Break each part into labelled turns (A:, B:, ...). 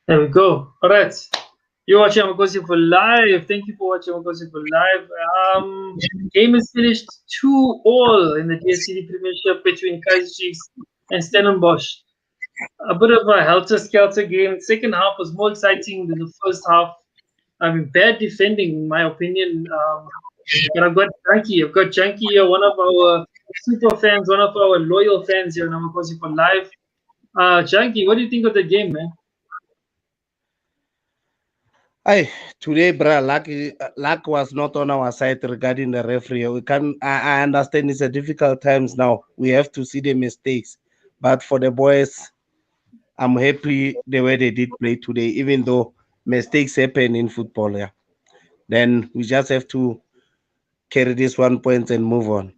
A: There we go. All right. You're watching Amakhosi for live. Thank you for watching Amakhosi for live. Game is finished 2-all in the DSTV Premiership between Kaizer Chiefs and Stellenbosch. A bit of a helter-skelter game. Second half was more exciting than the first half. I mean, bad defending, in my opinion. But I've got Junkie. I've got Junkie here, one of our super fans, one of our loyal fans here on Amakhosi for live. Junkie, what do you think of the game, man?
B: Hey, today, bruh, luck was not on our side regarding the referee. We can, I understand it's a difficult times now. We have to see the mistakes, but for the boys, I'm happy the way they did play today, even though mistakes happen in football. Yeah, then we just have to carry this 1 point and move on.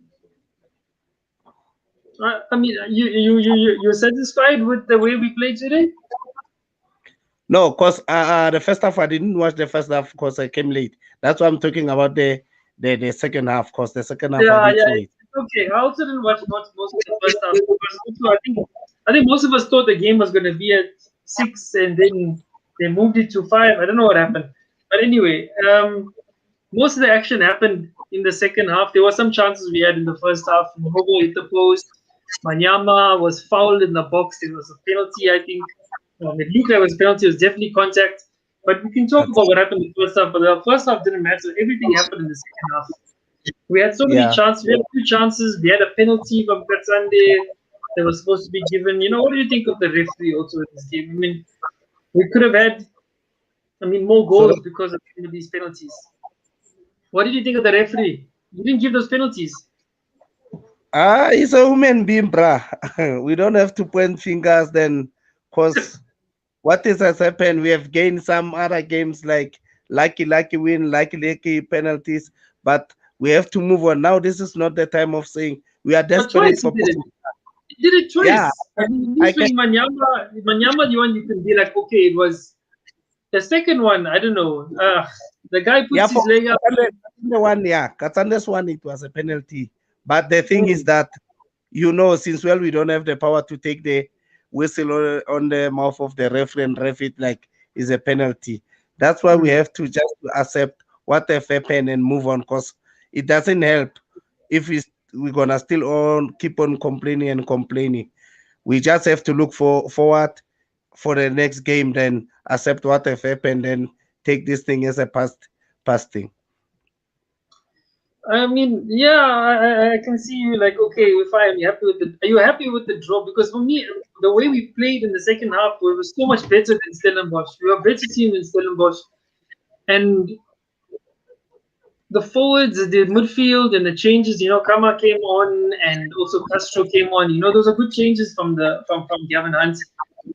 A: I mean, you're satisfied with the way we played today?
B: No, cause the first half I didn't watch the first half because I came late. That's why I'm talking about the second half. Cause the second half I
A: Yeah,
B: did
A: yeah,
B: show it.
A: it's okay. I also didn't watch most of the first half because also I think most of us thought the game was going to be at 6 and then they moved it to 5. I don't know what happened, but anyway, most of the action happened in the second half. There were some chances we had in the first half. Hobo hit the post. Manyama was fouled in the box. It was a penalty, I think. It looked like it was a penalty. It was definitely contact. But we can talk
B: That's
A: about what happened in the first half. But the first half didn't matter. Everything happened in the second half. We had so many
B: yeah.
A: chances. We had two chances. We had a penalty from Katsande that was supposed to be given. What do you think of the referee also in this game? I mean, we could have had, more
B: So
A: goals because of some of these penalties. What did you think of the referee? He didn't give those penalties.
B: he's a human being, bruh. We don't have to point fingers then, cause what is has happened? We have gained some other games like lucky win, lucky penalties, but we have to move on. Now this is not the time of saying we are
A: But
B: desperate
A: twice he
B: for
A: did it.
B: points.
A: He did it
B: Yeah,
A: twice. I mean, at
B: I
A: least
B: can.
A: with Manyama, the one you can be like, okay, it was the second one. I don't know. The guy
B: Yeah,
A: puts
B: for
A: his leg up.
B: Katsande one, yeah, Katsande's one, it was a penalty. But the thing is
A: Mm,
B: that since we don't have the power to take the whistle on the mouth of the referee and ref it like is a penalty. That's why we
A: mm.
B: have to just accept what have happened and move on, because it doesn't help if we're gonna still keep on complaining and complaining. We just have to look forward for the next game, then accept what have happened and take this thing as a past thing.
A: I mean, yeah, I can see you like, okay, fine. You happy with the? Are you happy with the draw? Because for me, the way we played in the second half, we were so much better than Stellenbosch. We were a better team than Stellenbosch, and the forwards, the midfield, and the changes. Kama came on, and also Castro came on. Those are good changes from Gavin Hunt,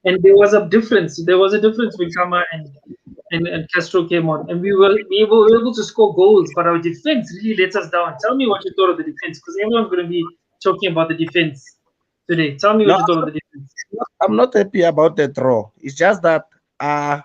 A: and there was a difference. There was a difference when Kama and Castro came on, and we were able to score goals, but our defense really let us down. Tell me what you thought of the defense, because everyone's going to be talking about the defense today. Tell me
B: No,
A: what you thought of the defense.
B: I'm not happy about the draw. It's just that uh,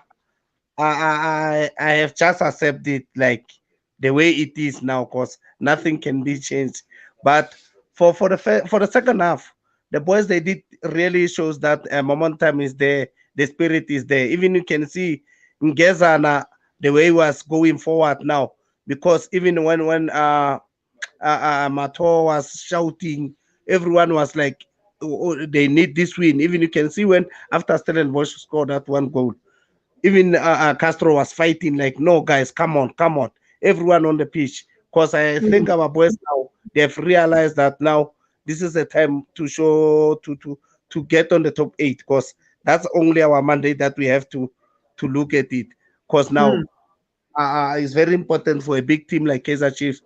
B: I have just accepted like the way it is now, because nothing can be changed. But for the second half, the boys they did really shows that momentum is there, the spirit is there. Even you can see Ngezana the way he was going forward now, because even when Mato was shouting, everyone was like, oh, they need this win. Even you can see when after Stellenbosch scored that one goal, even Castro was fighting like, no, guys, come on, everyone on the pitch. Because I think
A: Mm.
B: our boys now they've realized that now this is the time to show to get on the top eight. Because that's only our mandate that we have to look at it. Because now
A: Mm.
B: it's very important for a big team like Kaizer Chiefs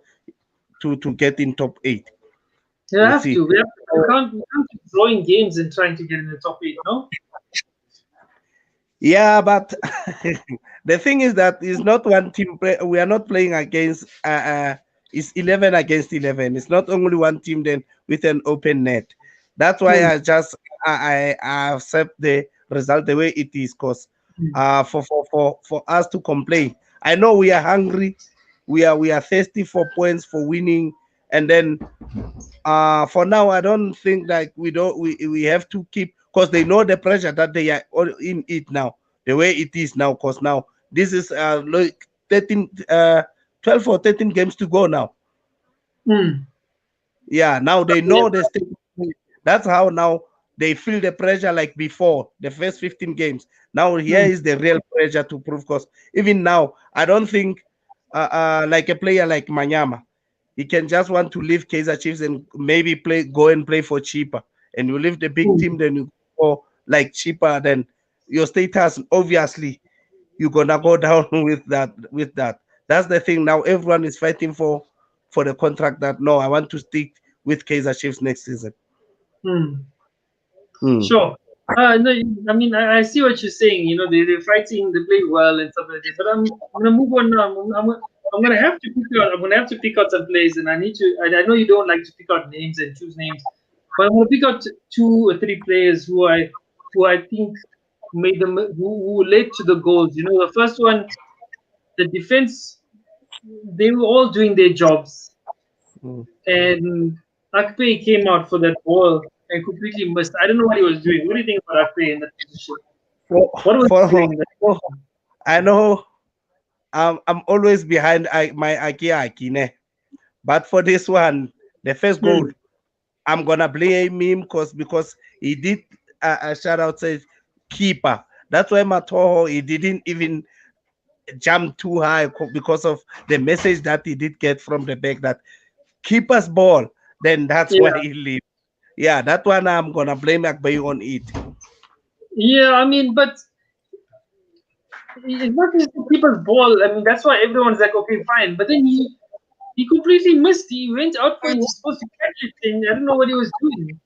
B: to get in top eight.
A: You
B: You
A: have
B: see.
A: to. We can't keep drawing games and trying to get in the top eight, no?
B: Yeah, but the thing is that it's not one team. We are not playing against. It's 11 against 11. It's not only one team then with an open net. That's why
A: Mm.
B: I accept the result the way it is. Cause
A: Mm.
B: for us to complain, I know we are hungry. We are thirsty for points for winning, and then for now I don't think like we have to keep, because they know the pressure that they are all in it now. the way it is now. Cause now this is like 13, 12 or 13 games to go now.
A: Mm.
B: Yeah, now they
A: Yeah.
B: know the state. That's how now they feel the pressure like before the first 15 games. Now here
A: Mm.
B: is the real pressure to prove. Because even now, I don't think like a player like Manyama, he can just want to leave Kaizer Chiefs and maybe go and play for cheaper. And you leave the big
A: Mm.
B: team, then you go like cheaper. Then your status obviously you're gonna go down with that. That's the thing. Now everyone is fighting for the contract. That no, I want to stick with Kaizer Chiefs next season.
A: Mm.
B: Hmm.
A: Sure. No, I mean, I see what you're saying. You know, they're fighting, they play well and stuff like that. But I'm gonna move on now. I'm gonna have to pick out. I'm gonna have to pick out some players, and I need to. I know you don't like to pick out names and choose names, but I'm gonna pick out two or three players who I think made them who led to the goals. You know, the first one, the defense, they were all doing their jobs,
B: Hmm.
A: and Akpe came out for that ball and completely missed. I don't know what he was doing. What do you think about Akpe in that position?
B: For,
A: What was he
B: for,
A: doing? That
B: I know I'm always behind my Aki Akine, but for this one, the first goal,
A: hmm.
B: I'm gonna blame him because he did a shout out says keeper. That's why Matoho he didn't even jump too high because of the message that he did get from the back that keeper's ball. Then that's why
A: Yeah,
B: he leave. Yeah, that one I'm gonna blame Akbay on it.
A: yeah. I mean, but it's not just the keeper's ball. I mean, that's why everyone's like, okay, fine. But then he completely missed. He went out for it. He was supposed to catch it, and I don't know what he was doing.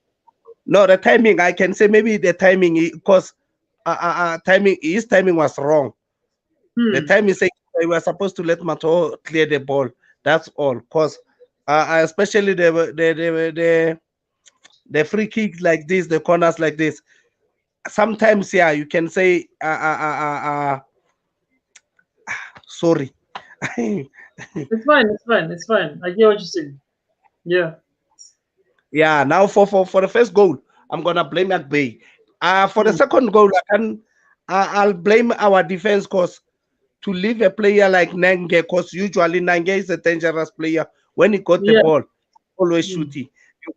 B: No, the timing I can say maybe the timing because timing his timing was wrong. The
A: Hmm.
B: time is saying we were supposed to let Mato clear the ball. That's all. Cause especially the free kicks like this, the corners like this. Sometimes, yeah, you can say sorry.
A: It's fine. It's fine. It's fine. I get what you're saying. Yeah.
B: Yeah. Now for the first goal, I'm gonna blame Bay. For the
A: Hmm.
B: second goal, I'll blame our defense cause to leave a player like Nange, because usually Nange is a dangerous player. When he got the
A: Yeah.
B: ball, always
A: Hmm.
B: shooting.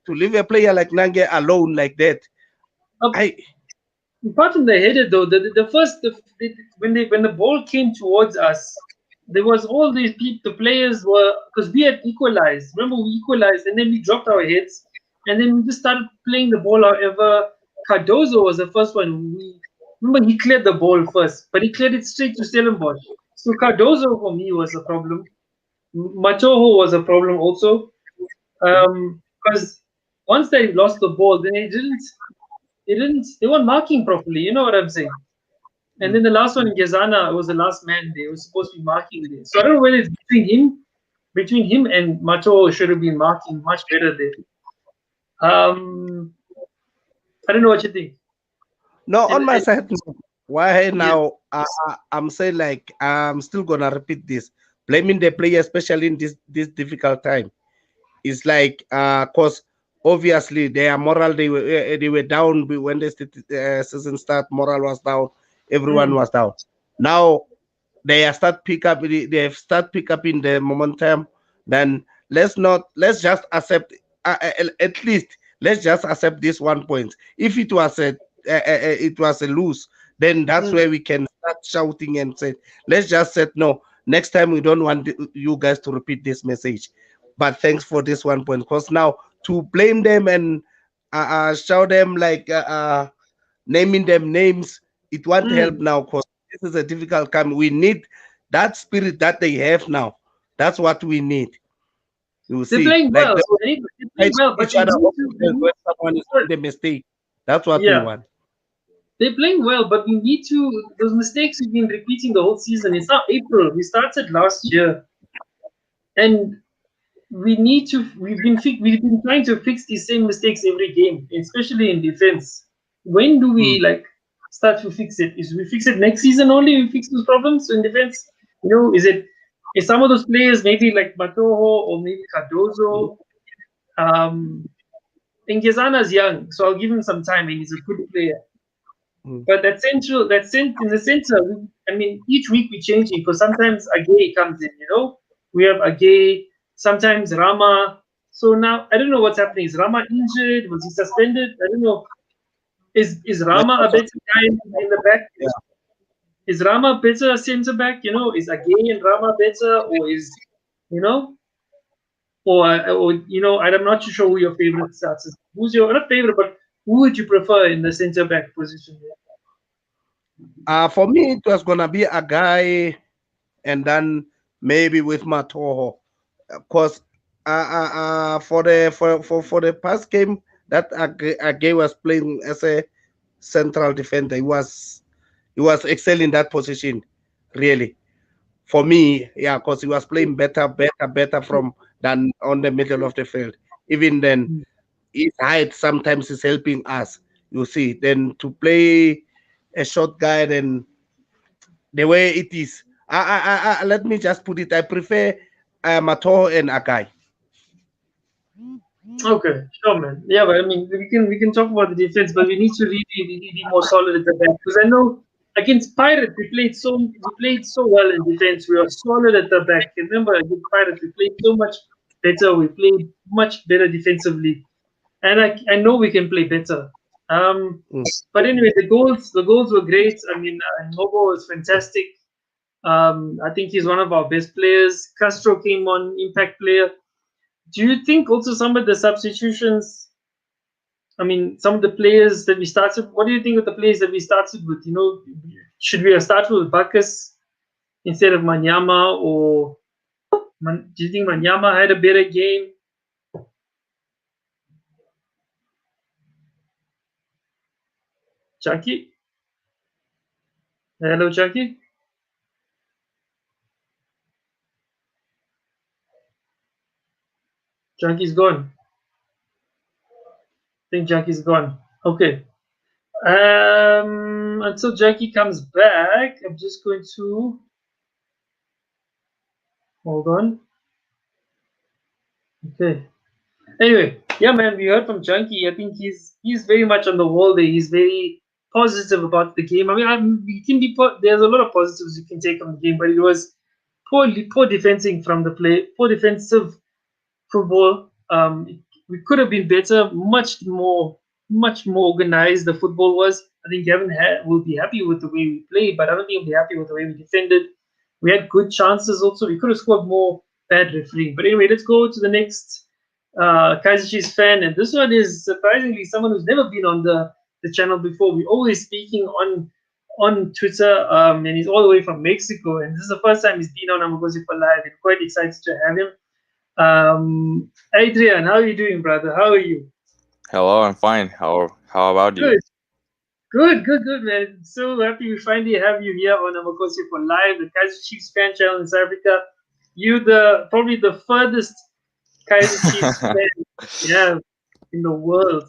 B: To leave a player like Nange alone like that,
A: Uh,
B: I
A: Apart from the header, though, the first when the ball came towards us, there was all these people. The players were because we had equalized. Remember, we equalized, and then we dropped our heads, and then we just started playing the ball. However, Cardozo was the first one. We remember he cleared the ball first, but he cleared it straight to Stellenbosch. So Cardozo for me was a problem. Machoho was a problem also, because once they lost the ball, then they weren't marking properly. You know what I'm saying? And then the last one, Gezana, was the last man there. Was supposed to be marking there. So I don't know whether it's between him and Macho should have been marking much better there. I don't know what you think.
B: no on my
A: And
B: side. Why
A: yeah,
B: now? I'm saying like I'm still gonna repeat this, blaming the player, especially in this difficult time. It's like cause obviously their moral they were down when the season start. Moral was down, everyone
A: mm,
B: was down. Now they have start pick up in the momentum. Then let's just accept at least let's just accept this 1 point. If it was a lose, then that's
A: mm.
B: where we can start shouting and say let's just say no, next time we don't want you guys to repeat this message. But thanks for this 1 point, because now to blame them and shout them like naming them names, it won't help
A: Mm.
B: now because this is a difficult time. We need that spirit that they have now. That's what we need. You will
A: They're
B: see,
A: playing
B: like
A: well.
B: the
A: They're
B: fight
A: playing well, but
B: each
A: we
B: other
A: need to.
B: when someone is
A: Sorry.
B: doing the mistake. That's what we
A: Yeah,
B: want.
A: they're playing well, but we need to. Those mistakes we've been repeating the whole season. It's not April. We started last year, and we've been trying to fix these same mistakes every game, especially in defense. When do
B: Hmm.
A: we start to fix it? Is we fix it next season only? We fix those problems in defense? Is some of those players maybe like Matoho or maybe Cardozo? Um, Ngezana's young, so I'll give him some time, and he's a good player.
B: mm.
A: But in the center, I mean, each week we're changing because sometimes Agay comes in, we have Agay, sometimes Rama. So now I don't know what's happening. Is Rama injured? Was he suspended? I don't know. Is
B: Yeah,
A: Rama a better guy in the back?
B: yeah.
A: Is Rama better centre back? Is Agay and Rama better, or you know, I'm not too sure who your favorite starts is. Who's your not favorite, but who would you prefer in the centre back position?
B: For me, it was gonna be a guy, and then maybe with Matoho, of course. For the past game that Age was playing as a central defender, he was excelling in that position, really. For me, yeah, because he was playing better from than on the middle of the field. Even then, his height sometimes is helping us. You see, then to play a short guy, then the way it is. Let me just put it. I prefer Matoho and Akai.
A: Okay, sure, man. Yeah, but I mean, we can talk about the defense, but we need to really be more solid at the back because I know against Pirates we played so well in defense. We were solid at the back. Remember against Pirates we played so much better. We played much better defensively, and I know we can play better. Um,
B: Mm.
A: but anyway, the goals were great. I mean, Novo was fantastic. I think he's one of our best players. Castro came on, impact player. Do you think also some of the substitutions? I mean, some of the players that we started. What do you think of the players that we started with? Should we have started with Bacchus instead of Manyama, or do you think Manyama had a better game? Chucky, hello, Chucky. Chucky's gone. I think Chucky's gone. Okay. Until Jackie comes back, I'm just going to hold on. Okay. Anyway, yeah, man, we heard from Junkie. I think he's very much on the wall there. He's very positive about the game. I mean, we can be there's a lot of positives you can take from the game, but it was poor defending from the play, poor defensive football. We could have been better, much more organized. The football was. I think Gavin will be happy with the way we played, but I don't think he'll be happy with the way we defended. We had good chances also. We could have scored more. Bad refereeing. But anyway, let's go to the next Kaiser Chiefs fan, and this one is surprisingly someone who's never been on the channel before. We're always speaking on Twitter, and he's all the way from Mexico, and this is the first time he's been on Amakhosi for live. I'm quite excited to have him. Adrian, how are you doing, brother? How are you?
C: Hello, I'm fine. How about you?
A: Good, good, man. So happy we finally have you here on Amakhosi for live, the Kaiser Chiefs fan channel in South Africa. You probably the furthest Kaiser Chiefs fan, yeah, in the world.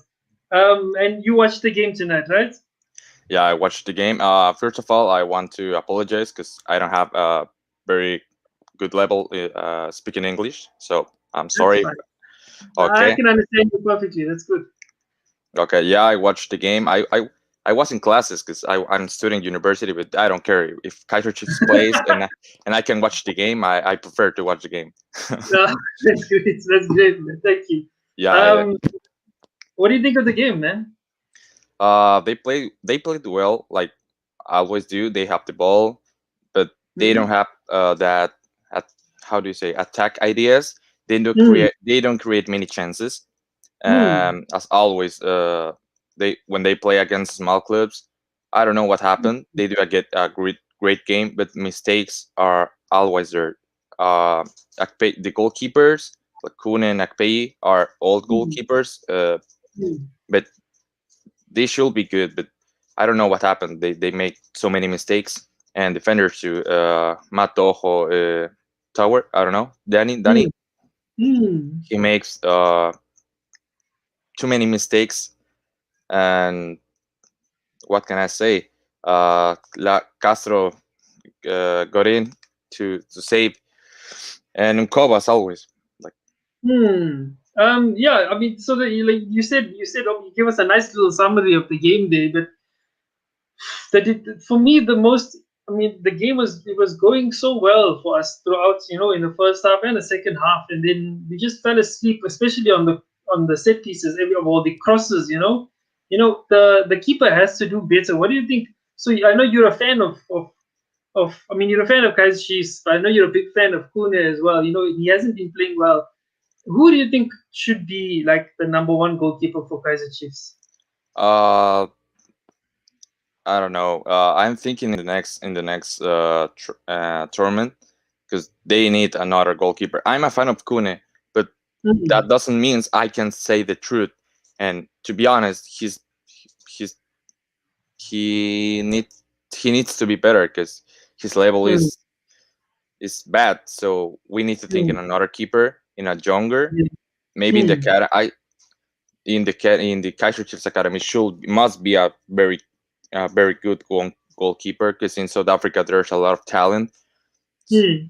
A: And you watched the game tonight, right?
C: Yeah, I watched the game. First of all, I want to apologize because I don't have a very good level speaking English, so I'm
A: That's
C: sorry.
A: fine. I
C: Okay,
A: can understand you perfectly. That's good.
C: okay. Yeah, I watched the game. I was in classes because I'm studying university, but I don't care if Kaiser Chiefs plays and I can watch the game. I prefer to watch the game.
A: No, that's great. That's great, man. Thank you.
C: Yeah, yeah.
A: Um, what do you think of the game, man?
C: They played well, like I always do. They have the ball, but they don't
A: Mm-hmm.
C: have that at how do you say attack ideas.
A: Mm,
C: They don't create many chances.
A: mm,
C: As always, when they play against small clubs, I don't know what happened. They do a great game, but mistakes are always there. The goalkeepers, like Kuhn and Akpei, are old
A: mm,
C: goalkeepers,
A: mm,
C: but they should be good, but I don't know what happened. They make so many mistakes, and defenders too. Matojo, Tower. I don't know. Danny.
A: mm, mm.
C: He makes too many mistakes, and what can I say? Castro got in to save, and Nkova always like.
A: Hmm. Yeah, I mean, so like you said, you gave us a nice little summary of the game there, but for me the most. I mean, the game was going so well for us throughout, in the first half and the second half, and then we just fell asleep, especially on the set pieces, every of all the crosses. The keeper has to do better. What do you think? So I know you're a fan of. I mean, you're a fan of Kaiser Chiefs, but I know you're a big fan of Kune as well. He hasn't been playing well. Who do you think should be like the number one goalkeeper for Kaiser Chiefs?
C: Uh, I don't know. I'm thinking in the next tournament because they need another goalkeeper. I'm a fan of Kune, but that
A: Hmm.
C: doesn't mean I can say the truth. And to be honest, he's he needs to be better because his level
A: Hmm.
C: is bad. So we need to think
A: Hmm.
C: in another keeper in a younger,
A: Hmm.
C: maybe in the
A: Hmm.
C: cat. In the Kaiser Chiefs Academy must be a very good goalkeeper because in South Africa there's a lot of talent.
A: Hmm.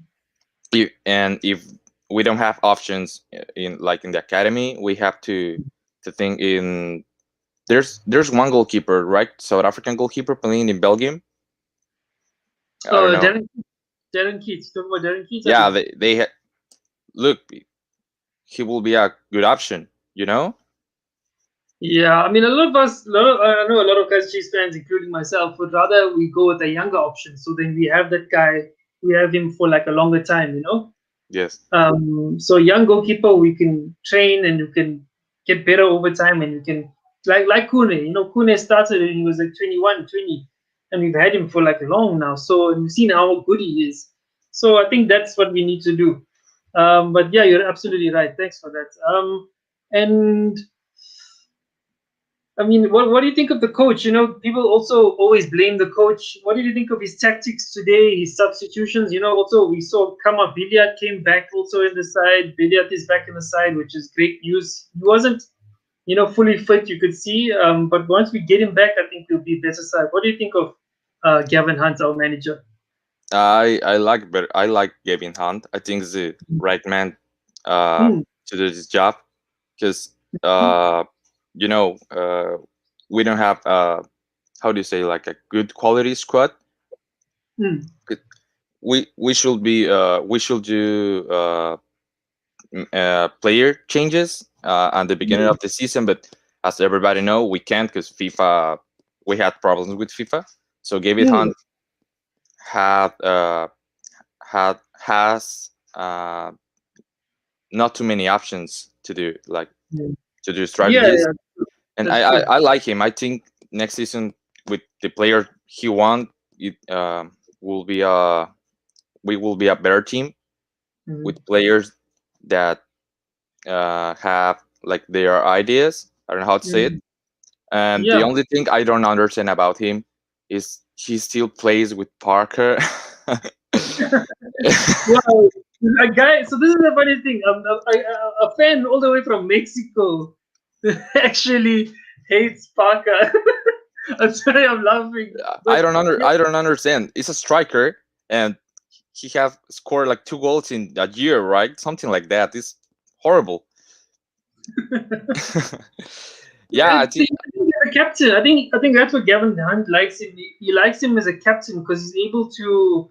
C: And if we don't have options in the academy, we have to think in there's one goalkeeper, right? South African goalkeeper playing in Belgium. I don't
A: Oh,
C: know.
A: Darren Keats. Talking about Darren Keats, I
C: Yeah,
A: think.
C: they look. He will be a good option. You know.
A: Yeah, I mean, a lot of us, I know a lot of Kaiser Chiefs fans, including myself, would rather we go with a younger option. So then we have that guy, we have him for like a longer time.
C: Yes.
A: So young goalkeeper, we can train and you can get better over time, and you can like Kune. Kune started when he was like 21, 20, and we've had him for like long now. So and we've seen how good he is. So I think that's what we need to do. But yeah, you're absolutely right. Thanks for that. And I mean, what do you think of the coach? People also always blame the coach. What did you think of his tactics today, his substitutions? Also we saw Kama Billiard came back also in the side. Billiard is back in the side, which is great news. He wasn't, fully fit, you could see. But once we get him back, I think he'll be better side. What do you think of Gavin Hunt, our manager?
C: I like Gavin Hunt. I think he's the right man uh,
A: Hmm.
C: to do this job because uh, you know uh, we don't have how do you say, like, a good quality squad.
A: Hmm.
C: We should do player changes at the beginning
A: Hmm.
C: of the season, but as everybody know, we can't because FIFA, we had problems with FIFA. So Gavin
A: Hmm.
C: Hunt had has not too many options to do, like,
A: Hmm.
C: to do
A: Yeah,
C: strategies.
A: yeah,
C: And I,
A: that's
C: I,
A: true.
C: I like him. I think next season with the player he want, it will be a we will be a better team
A: Hmm.
C: with players that have, like, their ideas. I don't know how to say it.
A: Hmm.
C: And the
A: Yeah.
C: only thing I don't understand about him is he still plays with Parker.
A: Wow, a guy. So this is the funny thing. A fan all the way from Mexico actually hates Parker. I'm sorry, I'm laughing,
C: I
A: but
C: don't under
A: yeah,
C: I don't understand. He's a striker, and he have scored like 2 goals in a year, right? Something like that. It's horrible. Yeah, I think.
A: I think he's a captain. I think that's what Gavin Hunt likes him. He likes him as a captain because he's able to,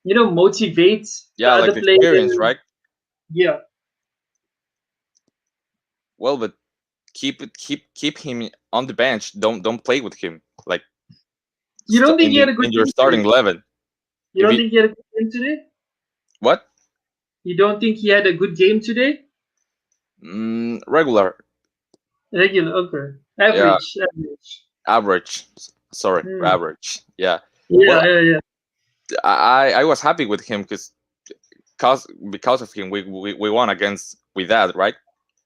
A: motivate the
C: Yeah, like
A: other
C: the experience,
A: players.
C: right?
A: Yeah.
C: Well, but keep him on the bench. Don't play with him, like,
A: You don't think
C: in
A: he had a good
C: in your
A: game
C: starting
A: today?
C: 11.
A: You
C: If
A: don't
C: he
A: think he had a good game today?
C: What?
A: You don't think he had a good game today?
C: Regular.
A: Regular, okay.
C: Yeah,
A: Average, average.
C: average. Sorry,
A: Hmm.
C: average. Yeah.
A: Yeah,
C: Well,
A: yeah, yeah.
C: I was happy with him because of him we won against with that, right?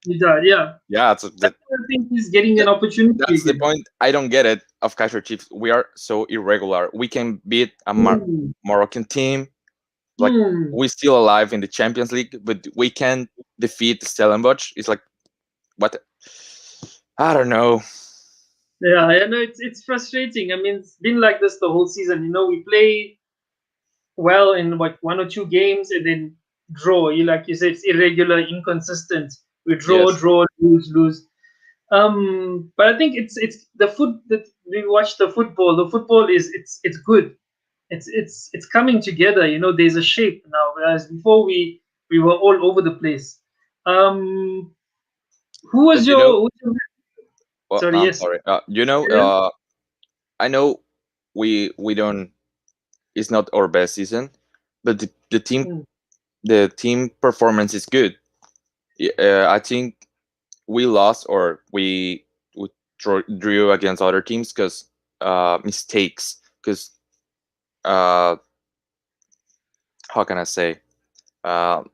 A: He died, yeah.
C: Yeah, so
A: I think he's getting an
C: that
A: opportunity
C: that's the
A: again.
C: point. I don't get it of Kaiser Chiefs. We are so irregular. We can beat a
A: Hmm.
C: Moroccan team, like,
A: Hmm.
C: we still alive in the Champions League, but we can defeat Stellenbosch. It's like, what? I don't know.
A: Yeah, I know it's frustrating. I mean, it's been like this the whole season. We play well in what one or two games and then draw. Like you said, it's irregular, inconsistent. We draw,
C: Yes.
A: draw, lose, lose. But I think it's the foot that we watch the football. The football is it's good. It's coming together. You know, there's a shape now. Whereas before we were all over the place. Um, who was
C: But you know,
A: your
C: well,
A: sorry?
C: I'm
A: Yes.
C: sorry.
A: Yeah.
C: I know we don't. It's not our best season, but
A: Mm,
C: the team performance is good. I think we lost or we drew against other teams because mistakes. Because uh, how can I say? Uh,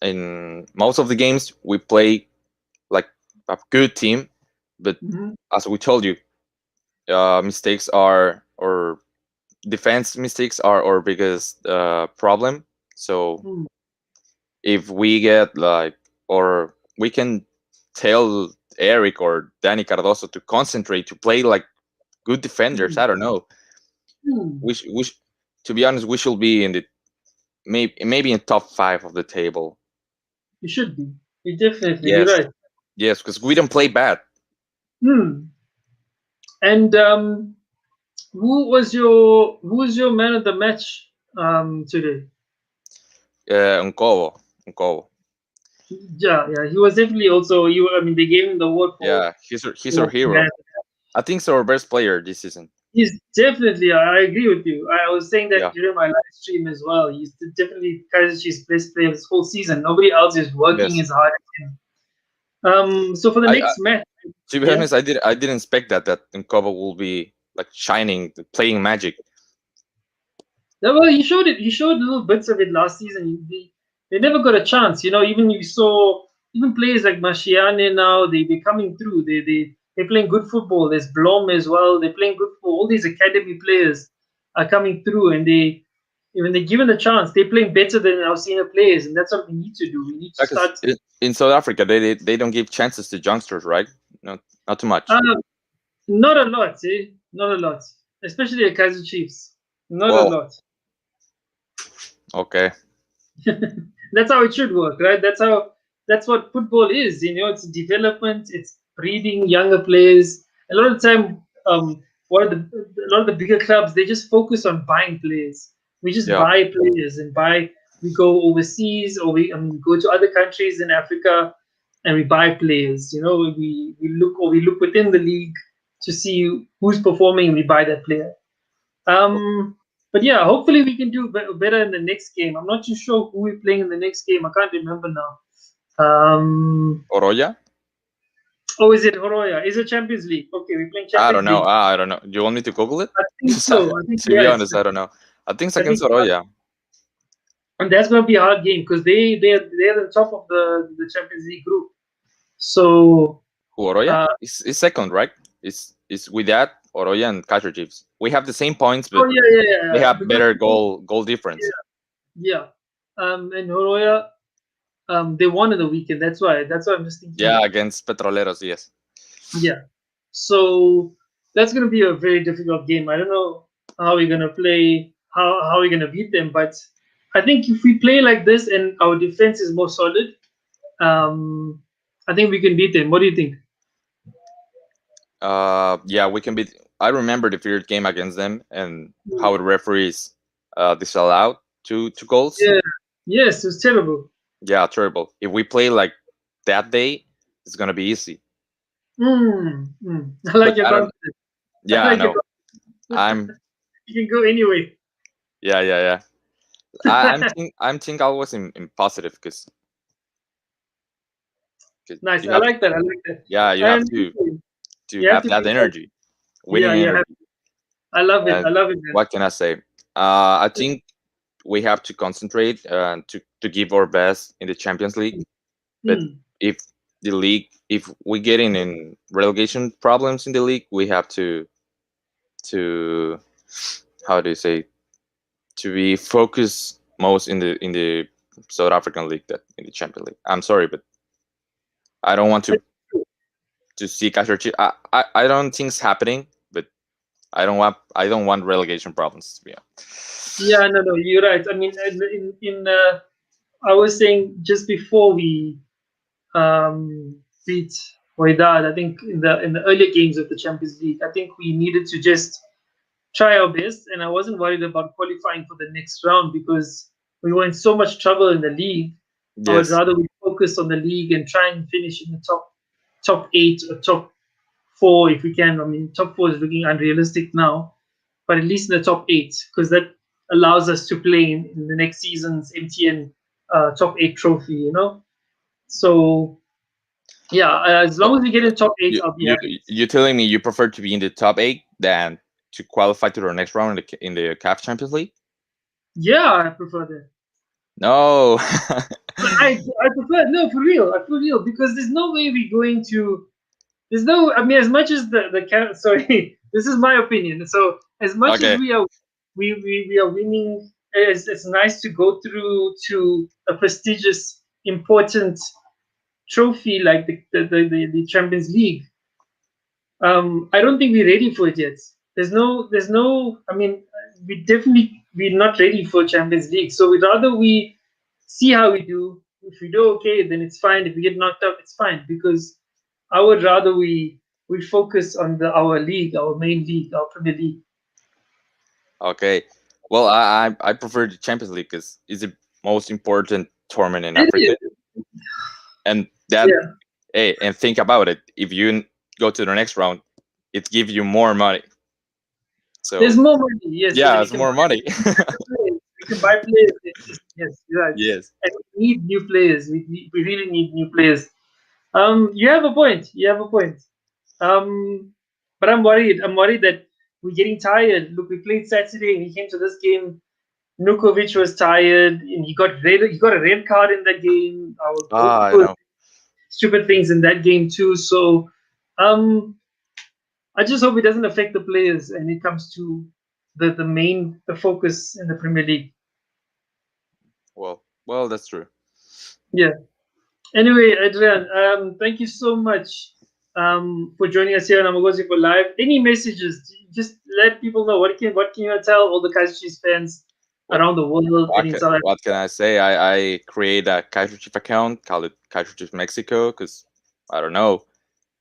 C: in most of the games, we play like a good team, but
A: mhm,
C: as we told you, mistakes are or defense mistakes are our biggest problem. So
A: mm,
C: if we get like, or we can tell Eric or Danny Cardoso to concentrate to play like good defenders.
A: mm,
C: I don't know.
A: mm.
C: To be honest, we should be in the maybe in top five of the table.
A: You should be. You definitely. You're
C: Yes,
A: right.
C: yes, because we don't play bad.
A: Hmm. And who was your man of the match today?
C: Unkovo, Unkovo.
A: Yeah, yeah, he was definitely also. You, I mean, they gave him the award
C: Yeah, he's our
A: for man.
C: hero. I think he's our best player this season.
A: He's definitely. I agree with you. I was saying that
C: Yeah,
A: during my live stream as well. He's definitely Kaiser Chiefs' best player this whole season. Nobody else is working
C: yes.
A: as hard as him. So for the
C: I
A: next match,
C: to be
A: yeah.
C: honest, I didn't expect that Unkovo will be like shining, playing magic.
A: Yeah, well, he showed it. He showed little bits of it last season. They never got a chance. You know, even you saw even players like Mashiane now. They're coming through. They're playing good football. There's Blom as well. They're playing good football. All these academy players are coming through, and when they're given a chance, they're playing better than our senior players, and that's what we need to do. We need to
C: Because
A: start.
C: in South Africa, they don't give chances to youngsters, right? No, not too much.
A: Uh, Not a lot, eh? Not a lot, especially at Kaiser Chiefs. Not a
C: Well,
A: lot.
C: okay.
A: That's how it should work, right? That's what football is. You know, it's development, it's breeding younger players. A lot of the time, a lot of the bigger clubs they just focus on buying players. We just
C: Yeah.
A: buy players and buy. We go overseas or we go to other countries in Africa and we buy players. You know, we look within the league to see who's performing and we buy that player. But yeah, hopefully we can do better in the next game. I'm not too sure who we're playing in the next game. I can't remember now.
C: Oroya?
A: Oh, is it Horoya? Is it Champions League? Okay, we're playing
C: I
A: Champions
C: don't know.
A: League.
C: I don't know. Do you want me to Google it?
A: I think so. I think
C: To be
A: yes.
C: honest, I don't know. I think it's
A: I think,
C: against Oroya.
A: and that's going to be a hard game because they're the top of the Champions League group. So
C: Who, Oroya?
A: uh,
C: It's second, right? It's with that Oroya and Kaizer Chiefs. We have the same points,
A: oh
C: but
A: yeah, yeah,
C: they
A: yeah.
C: have
A: Because
C: better goal difference.
A: yeah, and Horoya they won in the weekend. That's why I'm just thinking.
C: Yeah, against Petroleros, yes.
A: Yeah. So that's going to be a very difficult game. I don't know how we're going to play, how we're going to beat them, but I think if we play like this and our defense is more solid, I think we can beat them. What do you think?
C: Yeah, we can beat. I remember the third game against them and
A: Hmm.
C: how the referees disallowed two goals.
A: Yeah. Yes, it's terrible.
C: Yeah, terrible. If we play like that day, it's gonna be easy.
A: I like
C: But
A: your
C: I don't.
A: confidence. I
C: Yeah, I
A: like your
C: know.
A: confidence.
C: I'm.
A: You can go anyway.
C: Yeah, yeah, yeah. I'm think always in positive because
A: Nice.
C: you
A: I
C: have
A: like that. I like that.
C: yeah you have
A: And
C: to
A: you have
C: have
A: to
C: that
A: be.
C: energy, winning
A: Yeah, yeah.
C: energy.
A: I love it. I
C: And
A: love it, man.
C: what can I say? I think we have to concentrate to give our best in the Champions League. But
A: Hmm.
C: if the league, if we get in relegation problems in the league, we have to how do you say, to be focused most in the South African league that in the Champions League. I'm sorry, but I don't want to see Kaiser Chiefs. I don't think it's happening, but I don't want relegation problems to be honest.
A: Yeah, no, no, you're right. I mean, I was saying just before we beat Wydad. I think in the earlier games of the Champions League, I think we needed to just try our best, and I wasn't worried about qualifying for the next round because we were in so much trouble in the league. I would
C: Yes.
A: rather we focus on the league and try and finish in the top eight or top four if we can. I mean, top four is looking unrealistic now, but at least in the top eight because that allows us to play in the next season's MTN top eight trophy. So yeah, as
C: So
A: long as we get in top eight,
C: you
A: I'll be
C: you
A: happy.
C: you telling me you prefer to be in the top eight than to qualify to the next round in the CAF Champions League?
A: Yeah, I prefer that.
C: No.
A: I prefer no for real because there's no way we're going to. There's no. I mean, as much as sorry, this is my opinion. So as much as
C: Okay.
A: we are winning, it's nice to go through to a prestigious, important trophy like the Champions League. I don't think we're ready for it yet. There's no. I mean, we're not ready for Champions League. So we'd rather we see how we do. If we do okay, then it's fine. If we get knocked out, it's fine. Because I would rather we focus on our league, our main league, our Premier League.
C: Okay. Well, I prefer the Champions League because it's the most important tournament in
A: It
C: Africa,
A: is.
C: and that
A: Yeah.
C: hey, and think about it. If you go to the next round, it gives you more money.
A: There's
C: So
A: more money, yes, and then
C: yeah,
A: we
C: it's
A: can
C: more
A: buy
C: money.
A: players. We can buy players. Yes, you're right.
C: Yes.
A: And we need new players. We really need new players. You have a point. You have a point. But I'm worried. I'm worried that we're getting tired. Look, we played Saturday and he came to this game. Nukovic was tired and he got a red card in that game. Our
C: Ah, I
A: goalkeeper
C: know.
A: stupid things in that game too. So um I just hope it doesn't affect the players and it comes to the focus in the Premier League.
C: Well, that's true.
A: Yeah. Anyway, Adrian, thank you so much for joining us here on Amakhosi for Live. Any messages? Just let people know what can you tell all the Kaizer Chiefs fans
C: What
A: around the world and in South Africa?
C: what can I say? I create a Kaiser Chief account, call it Kaiser Chief Mexico, because I don't know.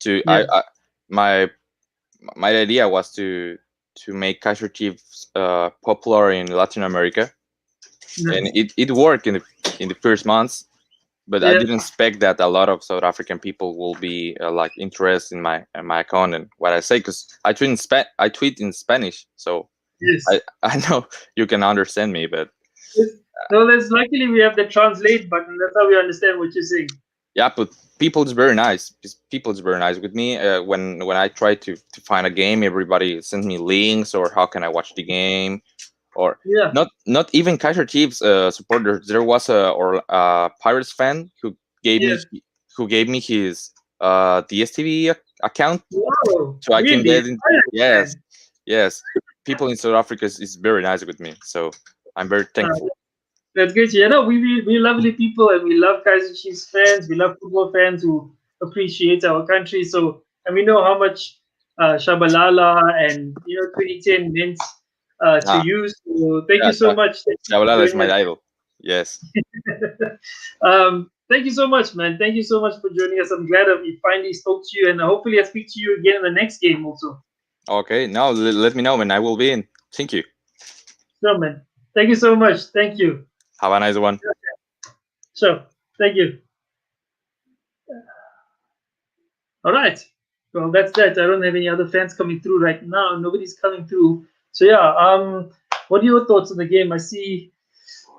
C: To
A: Yeah,
C: I my my idea was to make Kaiser Chiefs popular in Latin America, and
A: nice.
C: it worked in the first months. But I
A: Yeah,
C: didn't expect that a lot of South African people will be like interested in my account and what I say because I tweet in Spanish, so
A: yes.
C: I know you can understand me, but
A: Yes. No, that's luckily we have the translate button. That's how we understand what you're saying.
C: yeah, but people is very nice. People is very nice with me. When I try to find a game, everybody sends me links or how can I watch the game, or
A: Yeah,
C: not even Kaiser Chiefs supporters. There was a or Pirates fan
A: yeah.
C: who gave me his DSTV account
A: Wow,
C: so I can
A: really?
C: get in.
A: Fire,
C: Yes,
A: man.
C: yes. People in South Africa is very nice with me, so I'm very
A: Uh,
C: thankful.
A: that's good. Yeah, no, we lovely people and we love Kaiser Chiefs fans. We love football fans who appreciate our country. So, and we know how much Shabalala and 2010 meant to
C: Ah,
A: you. So, thank you
C: yeah,
A: so much. Thank you for
C: Shabalala is
A: joining
C: my
A: us.
C: idol. Yes.
A: Thank you so much, man. Thank you so much for joining us. I'm glad that we finally spoke to you, and hopefully, I speak to you again in the next game also.
C: Okay. Now let me know when I will be in. Thank you.
A: Sure, man. Thank you so much. Thank you.
C: Have a nice one.
A: Sure. Thank you. All right. Well, that's that. I don't have any other fans coming through right now. Nobody's coming through. So yeah. What are your thoughts on the game? I see.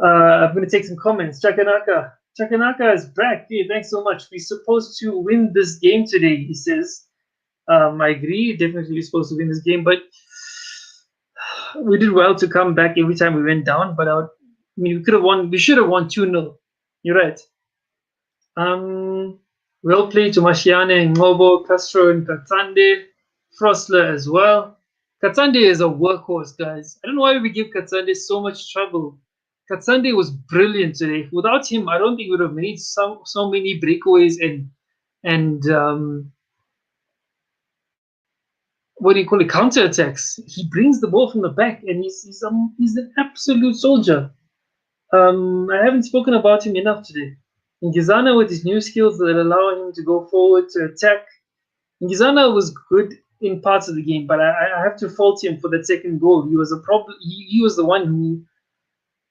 A: I'm going to take some comments. Chakanaka. Chakanaka is back. Hey, thanks so much. We're supposed to win this game today. He says. I agree. Definitely, we're supposed to win this game, but we did well to come back every time we went down. But we could have won. We should have won 2-0. You're right. Um, well played to Mashiane, Ngobo, Castro, and Katsande. Frosler as well. Katsande is a workhorse, guys. I don't know why we give Katsande so much trouble. Katsande was brilliant today. Without him, I don't think we would have made so many breakaways and what do you call it, counterattacks. He brings the ball from the back, and he's an absolute soldier. I haven't spoken about him enough today. Ngizana with his new skills that allow him to go forward to attack. Gizana was good in parts of the game, but I have to fault him for that second goal. He was a problem. He was the one who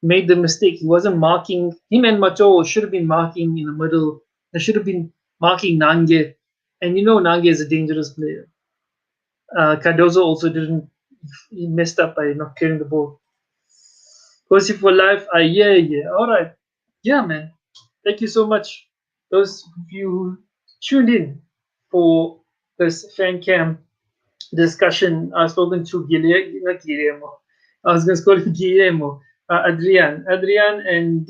A: made the mistake. He wasn't marking. Him and Macho should have been marking in the middle. They should have been marking Nange. And you know Nange is a dangerous player. Cardozo also didn't. He messed up by not clearing the ball. Kosi for life. Yeah, yeah. All right. Yeah, man. Thank you so much. Those of you who tuned in for this fan cam discussion. I've spoken to Guillermo. I was going to call him Guillermo. Adrian, and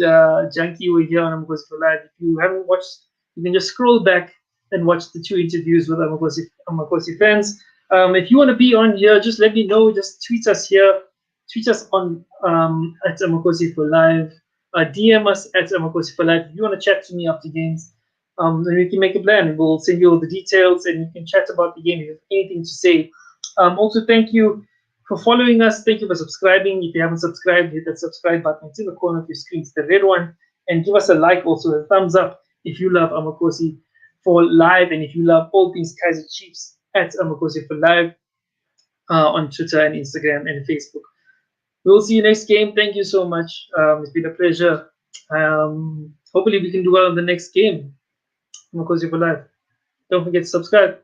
A: Junkie were here on Amakosi for Live. If you haven't watched, you can just scroll back and watch the two interviews with Amakosi fans. If you want to be on here, just let me know. Just tweet us here. Tweet us on at Amakosi for Live. DM us at Amakosi for Live. If you want to chat to me after games, then we can make a plan. We'll send you all the details and you can chat about the game if you have anything to say. Also, thank you for following us. Thank you for subscribing. If you haven't subscribed, hit that subscribe button. It's in the corner of your screen. It's the red one. And give us a like, also a thumbs up if you love Amakosi for Live and if you love all things Kaizer Chiefs at Amakosi for Live on Twitter and Instagram and Facebook. We'll see you next game. Thank you so much. It's been a pleasure. Hopefully, we can do well in the next game. Amakosi for Live. Don't forget to subscribe.